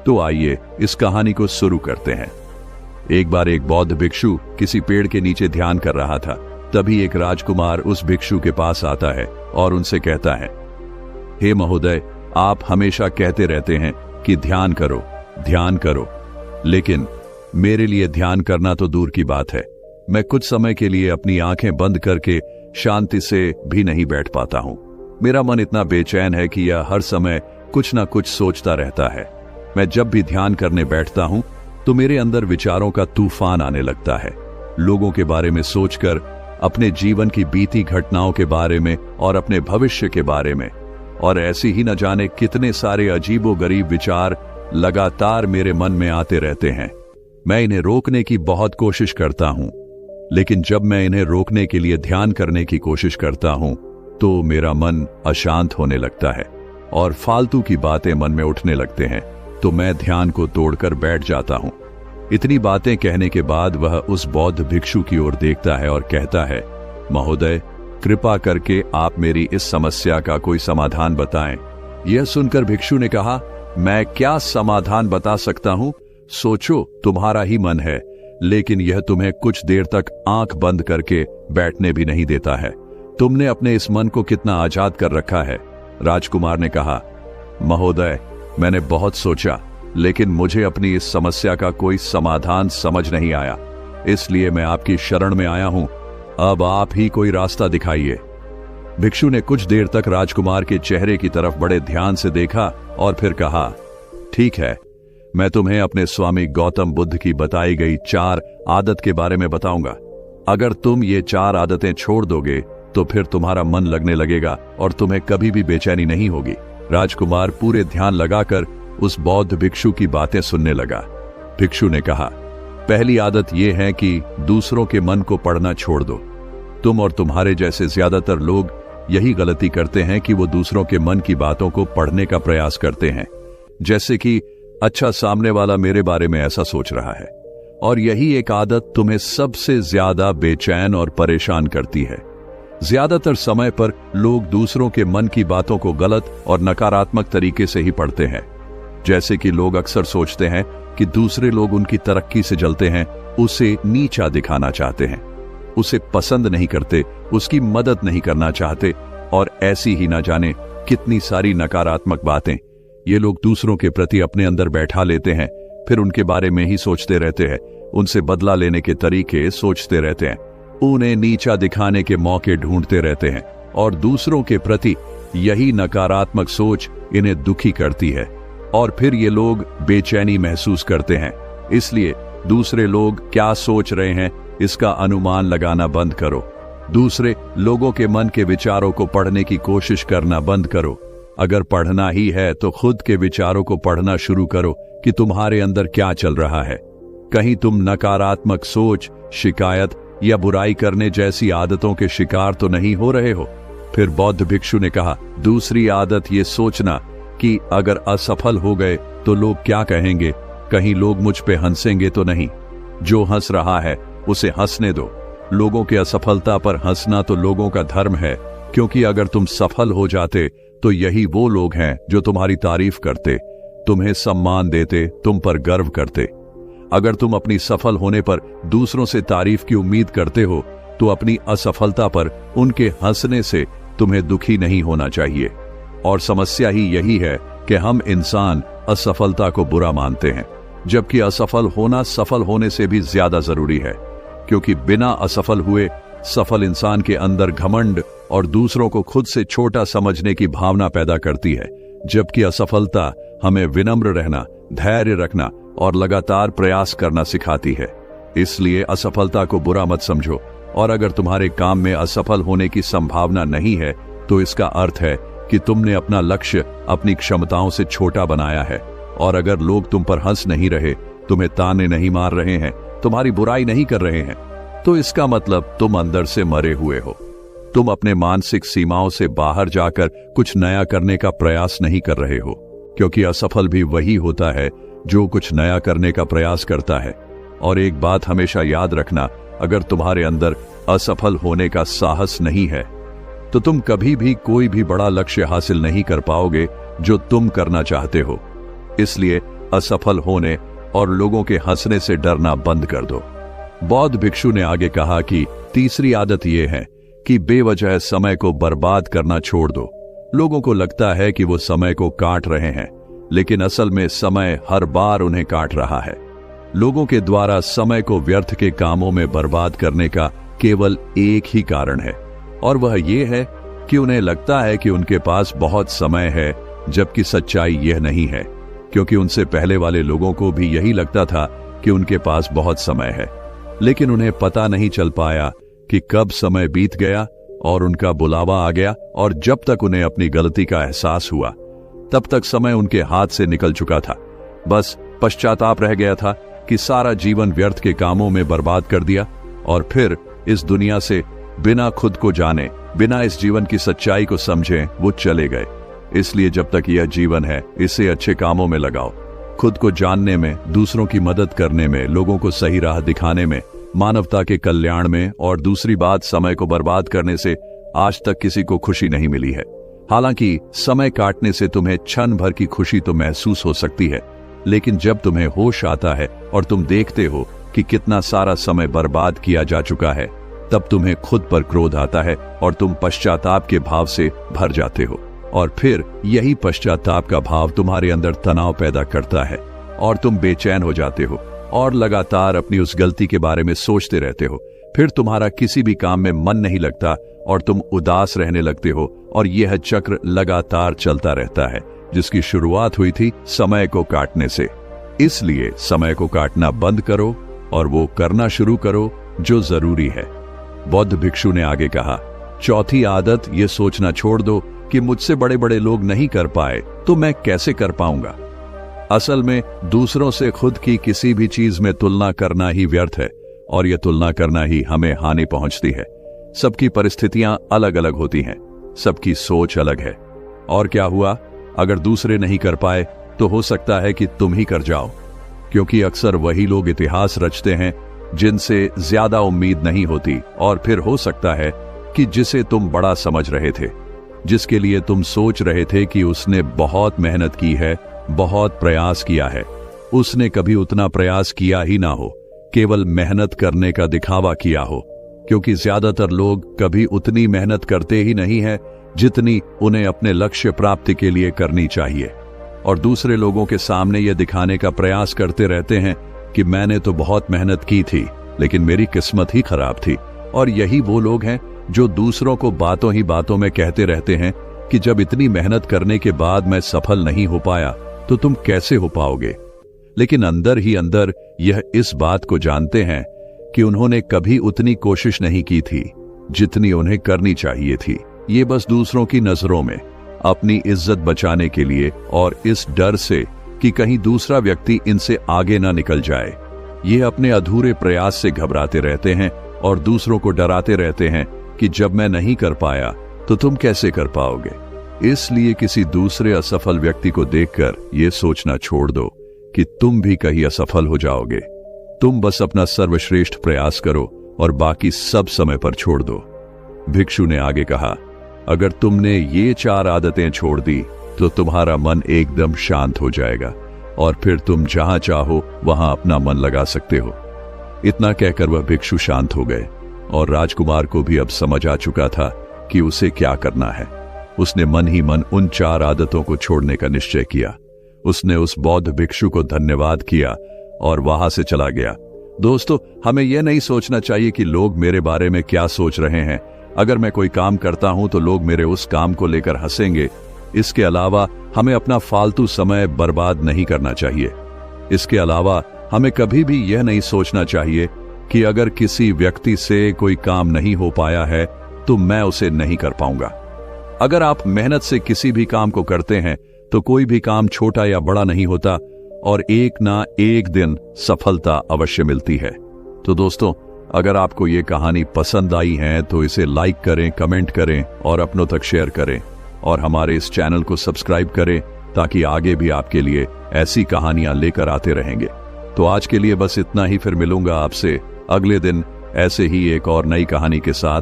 तो आइए इस कहानी को शुरू करते हैं। एक बार एक बौद्ध भिक्षु किसी पेड़ के नीचे ध्यान कर रहा था। तभी एक राजकुमार उस भिक्षु के पास आता है और उनसे कहता है, हे महोदय, आप हमेशा कहते रहते हैं कि ध्यान करो, लेकिन मेरे लिए ध्यान करना तो दूर की बात है। मैं कुछ समय के लिए अपनी आंखें बंद करके शांति से भी नहीं बैठ पाता हूं। मेरा मन इतना बेचैन है कि यह हर समय कुछ ना कुछ सोचता रहता है। मैं जब भी ध्यान करने बैठता हूं तो मेरे अंदर विचारों का तूफान आने लगता है। लोगों के बारे में सोचकर, अपने जीवन की बीती घटनाओं के बारे में और अपने भविष्य के बारे में, और ऐसी ही न जाने कितने सारे अजीबोगरीब विचार लगातार मेरे मन में आते रहते हैं। मैं इन्हें रोकने की बहुत कोशिश करता हूं, लेकिन जब मैं इन्हें रोकने के लिए ध्यान करने की कोशिश करता हूं तो मेरा मन अशांत होने लगता है और फालतू की बातें मन में उठने लगते हैं, तो मैं ध्यान को तोड़कर बैठ जाता हूं। इतनी बातें कहने के बाद वह उस बौद्ध भिक्षु की ओर देखता है और कहता है, महोदय, कृपा करके आप मेरी इस समस्या का कोई समाधान बताएं। यह सुनकर भिक्षु ने कहा, मैं क्या समाधान बता सकता हूं? सोचो, तुम्हारा ही मन है, लेकिन यह तुम्हें कुछ देर तक आंख बंद करके बैठने भी नहीं देता है। तुमने अपने इस मन को कितना आजाद कर रखा है। राजकुमार ने कहा, महोदय, मैंने बहुत सोचा, लेकिन मुझे अपनी इस समस्या का कोई समाधान समझ नहीं आया, इसलिए मैं आपकी शरण में आया हूं। अब आप ही कोई रास्ता दिखाइए। भिक्षु ने कुछ देर तक राजकुमार के चेहरे की तरफ बड़े ध्यान से देखा और फिर कहा, ठीक है, मैं तुम्हें अपने स्वामी गौतम बुद्ध की बताई गई 4 आदत के बारे में बताऊंगा। अगर तुम ये 4 आदतें छोड़ दोगे तो फिर तुम्हारा मन लगने लगेगा और तुम्हें कभी भी बेचैनी नहीं होगी। राजकुमार पूरे ध्यान लगाकर उस बौद्ध भिक्षु की बातें सुनने लगा। भिक्षु ने कहा, पहली आदत यह है कि दूसरों के मन को पढ़ना छोड़ दो। तुम और तुम्हारे जैसे ज्यादातर लोग यही गलती करते हैं कि वो दूसरों के मन की बातों को पढ़ने का प्रयास करते हैं, जैसे कि अच्छा, सामने वाला मेरे बारे में ऐसा सोच रहा है। और यही एक आदत तुम्हें सबसे ज्यादा बेचैन और परेशान करती है। ज्यादातर समय पर लोग दूसरों के मन की बातों को गलत और नकारात्मक तरीके से ही पढ़ते हैं। जैसे कि लोग अक्सर सोचते हैं कि दूसरे लोग उनकी तरक्की से जलते हैं, उसे नीचा दिखाना चाहते हैं, उसे पसंद नहीं करते, उसकी मदद नहीं करना चाहते, और ऐसी ही ना जाने कितनी सारी नकारात्मक बातें ये लोग दूसरों के प्रति अपने अंदर बैठा लेते हैं। फिर उनके बारे में ही सोचते रहते हैं, उनसे बदला लेने के तरीके सोचते रहते हैं, उन्हें नीचा दिखाने के मौके ढूंढते रहते हैं, और दूसरों के प्रति यही नकारात्मक सोच इन्हें दुखी करती है, और फिर ये लोग बेचैनी महसूस करते हैं। इसलिए दूसरे लोग क्या सोच रहे हैं इसका अनुमान लगाना बंद करो। दूसरे लोगों के मन के विचारों को पढ़ने की कोशिश करना बंद करो। अगर पढ़ना ही है तो खुद के विचारों को पढ़ना शुरू करो कि तुम्हारे अंदर क्या चल रहा है। कहीं तुम नकारात्मक सोच, शिकायत या बुराई करने जैसी आदतों के शिकार तो नहीं हो रहे हो। फिर बौद्ध भिक्षु ने कहा, दूसरी आदत ये सोचना कि अगर असफल हो गए तो लोग क्या कहेंगे, कहीं लोग मुझ पे हंसेंगे तो नहीं। जो हंस रहा है उसे हंसने दो। लोगों के असफलता पर हंसना तो लोगों का धर्म है, क्योंकि अगर तुम सफल हो जाते तो यही वो लोग हैं जो तुम्हारी तारीफ करते, तुम्हें सम्मान देते, तुम पर गर्व करते। अगर तुम अपनी सफल होने पर दूसरों से तारीफ की उम्मीद करते हो तो अपनी असफलता पर उनके हंसने से तुम्हें दुखी नहीं होना चाहिए। और समस्या ही यही है कि हम इंसान असफलता को बुरा मानते हैं, जबकि असफल होना सफल होने से भी ज्यादा जरूरी है, क्योंकि बिना असफल हुए सफल इंसान के अंदर घमंड और दूसरों को खुद से छोटा समझने की भावना पैदा करती है, जबकि असफलता हमें विनम्र रहना, धैर्य रखना और लगातार प्रयास करना सिखाती है। इसलिए असफलता को बुरा मत समझो, और अगर तुम्हारे काम में असफल होने की संभावना नहीं है तो इसका अर्थ है कि तुमने अपना लक्ष्य अपनी क्षमताओं से छोटा बनाया है। और अगर लोग तुम पर हंस नहीं रहे, तुम्हें ताने नहीं मार रहे हैं, तुम्हारी बुराई नहीं कर रहे हैं, तो इसका मतलब तुम अंदर से मरे हुए हो। तुम अपने मानसिक सीमाओं से बाहर जाकर कुछ नया करने का प्रयास नहीं कर रहे हो, क्योंकि असफल भी वही होता है जो कुछ नया करने का प्रयास करता है। और एक बात हमेशा याद रखना, अगर तुम्हारे अंदर असफल होने का साहस नहीं है तो तुम कभी भी कोई भी बड़ा लक्ष्य हासिल नहीं कर पाओगे जो तुम करना चाहते हो। इसलिए असफल होने और लोगों के हंसने से डरना बंद कर दो। बौद्ध भिक्षु ने आगे कहा कि तीसरी आदत यह है कि बेवजह समय को बर्बाद करना छोड़ दो। लोगों को लगता है कि वो समय को काट रहे हैं, लेकिन असल में समय हर बार उन्हें काट रहा है। लोगों के द्वारा समय को व्यर्थ के कामों में बर्बाद करने का केवल एक ही कारण है, और वह ये है कि उन्हें लगता है कि उनके पास बहुत समय है, जबकि सच्चाई यह नहीं है, क्योंकि उनसे पहले वाले लोगों को भी यही लगता था कि उनके पास बहुत समय है। लेकिन उन्हें पता नहीं चल पाया कि कब समय बीत गया और उनका बुलावा आ गया, और जब तक उन्हें अपनी गलती का एहसास हुआ तब तक समय उनके हाथ से निकल चुका था। बस पश्चाताप रह गया था कि सारा जीवन व्यर्थ के कामों में बर्बाद कर दिया, और फिर इस दुनिया से बिना खुद को जाने, बिना इस जीवन की सच्चाई को समझे वो चले गए। इसलिए जब तक यह जीवन है, इसे अच्छे कामों में लगाओ, खुद को जानने में, दूसरों की मदद करने में, लोगों को सही राह दिखाने में, मानवता के कल्याण में। और दूसरी बात, समय को बर्बाद करने से आज तक किसी को खुशी नहीं मिली है। हालांकि समय काटने से तुम्हें क्षण भर की खुशी तो महसूस हो सकती है, लेकिन जब तुम्हें होश आता है और तुम देखते हो कि कितना सारा समय बर्बाद किया जा चुका है, तब तुम्हें खुद पर क्रोध आता है और तुम पश्चाताप के भाव से भर जाते हो। और फिर यही पश्चाताप का भाव तुम्हारे अंदर तनाव पैदा करता है और तुम बेचैन हो जाते हो और लगातार अपनी उस गलती के बारे में सोचते रहते हो। फिर तुम्हारा किसी भी काम में मन नहीं लगता और तुम उदास रहने लगते हो, और यह चक्र लगातार चलता रहता है, जिसकी शुरुआत हुई थी समय को काटने से। इसलिए समय को काटना बंद करो और वो करना शुरू करो जो जरूरी है। बौद्ध भिक्षु ने आगे कहा, चौथी आदत ये सोचना छोड़ दो कि मुझसे बड़े बड़े लोग नहीं कर पाए तो मैं कैसे कर पाऊंगा। असल में दूसरों से खुद की किसी भी चीज में तुलना करना ही व्यर्थ है, और यह तुलना करना ही हमें हानि पहुंचती है। सबकी परिस्थितियां अलग अलग होती हैं, सबकी सोच अलग है। और क्या हुआ, अगर दूसरे नहीं कर पाए तो हो सकता है कि तुम ही कर जाओ, क्योंकि अक्सर वही लोग इतिहास रचते हैं जिनसे ज्यादा उम्मीद नहीं होती। और फिर हो सकता है कि जिसे तुम बड़ा समझ रहे थे, जिसके लिए तुम सोच रहे थे कि उसने बहुत मेहनत की है, बहुत प्रयास किया है, उसने कभी उतना प्रयास किया ही ना हो, केवल मेहनत करने का दिखावा किया हो। क्योंकि ज्यादातर लोग कभी उतनी मेहनत करते ही नहीं है जितनी उन्हें अपने लक्ष्य प्राप्ति के लिए करनी चाहिए, और दूसरे लोगों के सामने यह दिखाने का प्रयास करते रहते हैं कि मैंने तो बहुत मेहनत की थी, लेकिन मेरी किस्मत ही खराब थी। और यही वो लोग हैं जो दूसरों को बातों ही बातों में कहते रहते हैं कि जब इतनी मेहनत करने के बाद मैं सफल नहीं हो पाया तो तुम कैसे हो पाओगे। लेकिन अंदर ही अंदर यह इस बात को जानते हैं कि उन्होंने कभी उतनी कोशिश नहीं की थी जितनी उन्हें करनी चाहिए थी। ये बस दूसरों की नजरों में अपनी इज्जत बचाने के लिए और इस डर से कि कहीं दूसरा व्यक्ति इनसे आगे ना निकल जाए, ये अपने अधूरे प्रयास से घबराते रहते हैं और दूसरों को डराते रहते हैं कि जब मैं नहीं कर पाया तो तुम कैसे कर पाओगे। इसलिए किसी दूसरे असफल व्यक्ति को देखकर यह सोचना छोड़ दो कि तुम भी कहीं असफल हो जाओगे। तुम बस अपना सर्वश्रेष्ठ प्रयास करो और बाकी सब समय पर छोड़ दो। भिक्षु ने आगे कहा, अगर तुमने ये 4 आदतें छोड़ दी तो तुम्हारा मन एकदम शांत हो जाएगा और फिर तुम जहां चाहो वहां अपना मन लगा सकते हो। इतना कहकर वह भिक्षु शांत हो गए और राजकुमार को भी अब समझ आ चुका था कि उसे क्या करना है। उसने मन ही मन उन 4 आदतों को छोड़ने का निश्चय किया। उसने उस बौद्ध भिक्षु को धन्यवाद किया और वहां से चला गया। दोस्तों, हमें यह नहीं सोचना चाहिए कि लोग मेरे बारे में क्या सोच रहे हैं। अगर मैं कोई काम करता हूं तो लोग मेरे उस काम को लेकर हंसेंगे। इसके अलावा हमें अपना फालतू समय बर्बाद नहीं करना चाहिए। इसके अलावा हमें कभी भी यह नहीं सोचना चाहिए कि अगर किसी व्यक्ति से कोई काम नहीं हो पाया है तो मैं उसे नहीं कर पाऊंगा। अगर आप मेहनत से किसी भी काम को करते हैं तो कोई भी काम छोटा या बड़ा नहीं होता और एक ना एक दिन सफलता अवश्य मिलती है। तो दोस्तों, अगर आपको ये कहानी पसंद आई है तो इसे लाइक करें, कमेंट करें और अपनों तक शेयर करें, और हमारे इस चैनल को सब्सक्राइब करें ताकि आगे भी आपके लिए ऐसी कहानियां लेकर आते रहेंगे। तो आज के लिए बस इतना ही। फिर मिलूंगा आपसे अगले दिन ऐसे ही एक और नई कहानी के साथ।